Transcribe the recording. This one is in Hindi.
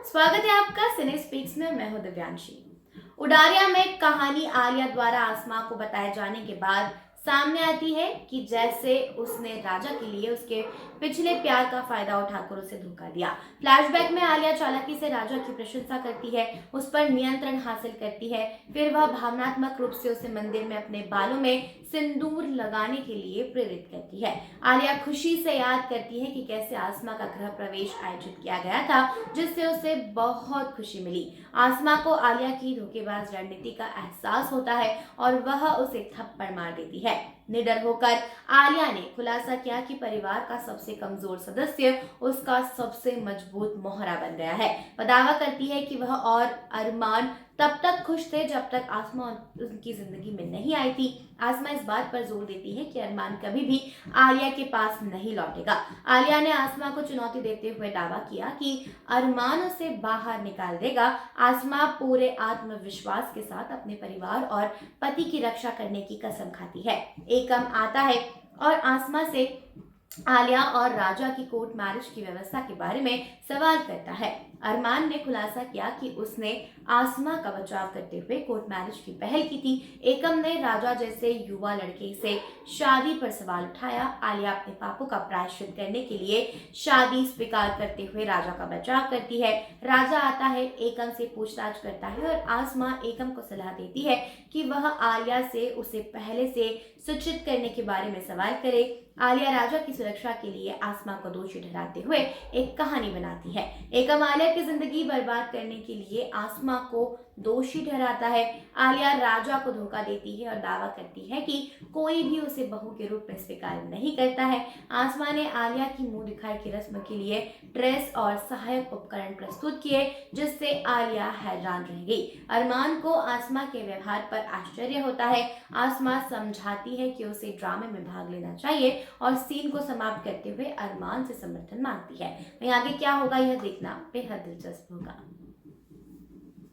स्वागत है आपका सिने स्पीक्स में। मैं हूं दिव्यांशी। उडारिया में कहानी आलिया द्वारा आसमा को बताए जाने के बाद सामने आती है कि जैसे उसने राजा के लिए उसके पिछले प्यार का फायदा उठाकर उसे धोखा दिया। फ्लैशबैक में आलिया चालाकी से राजा की प्रशंसा करती है, उस पर नियंत्रण हासिल करती है। फिर वह भावनात्मक रूप से उसे मंदिर में अपने बालों में सिंदूर लगाने के लिए प्रेरित करती है। आलिया खुशी से याद करती है कि कैसे आसमा का गृह प्रवेश आयोजित किया गया था, जिससे उसे बहुत खुशी मिली। आसमा को आलिया की धोखेबाज रणनीति का एहसास होता है और वह उसे थप्पड़ मार देती है। निडर होकर आलिया ने खुलासा किया कि परिवार का सबसे कमजोर सदस्य उसका सबसे मजबूत मोहरा बन गया है। वह दावा करती है कि वह और अरमान तब तक खुश थे जब तक आसमा उनकी जिंदगी में नहीं आई थी। आसमा इस बात पर जोर देती है कि अरमान कभी भी आलिया के पास नहीं लौटेगा। आलिया ने आसमा को चुनौती देते हुए दावा किया कि अरमान उसे बाहर निकाल देगा। आसमा पूरे आत्मविश्वास के साथ अपने परिवार और पति की रक्षा करने की कसम खाती है। एकम आता है और आसमा से आलिया और राजा की कोर्ट मैरिज की व्यवस्था के बारे में सवाल करता है। अरमान ने खुलासा किया कि उसने आसमा का बचाव करते हुए कोर्ट मैरिज की पहल की थी। एकम ने राजा जैसे युवा लड़के से शादी पर सवाल उठाया। आलिया अपने पापों का प्रायश्चित करने के लिए शादी स्वीकार करते हुए राजा का बचाव करती है। राजा आता है, एकम से पूछताछ करता है और आसमा एकम को सलाह देती है कि वह आलिया से उसे पहले से सूचित करने के बारे में सवाल करे। आलिया राजा की सुरक्षा के लिए आसमा को दोषी ठहराते हुए एक कहानी बनाती है। एकम आलिया की जिंदगी बर्बाद करने के लिए आसमा को दोषी ठहराता है। आलिया राजा को धोखा देती है और दावा करती है कि कोई भी उसे बहू के रूप में स्वीकार नहीं करता है। आसमा ने आलिया की मुंह दिखाई की रस्म के लिए ड्रेस और सहायक उपकरण प्रस्तुत किए, जिससे आलिया हैरान रह गई। अरमान को आसमा के व्यवहार पर आश्चर्य होता है। आसमा समझाती है कि उसे ड्रामे में भाग लेना चाहिए और सीन को समाप्त करते हुए अरमान से समर्थन मांगती है। वहीं आगे क्या होगा यह देखना बेहद दिलचस्प होगा।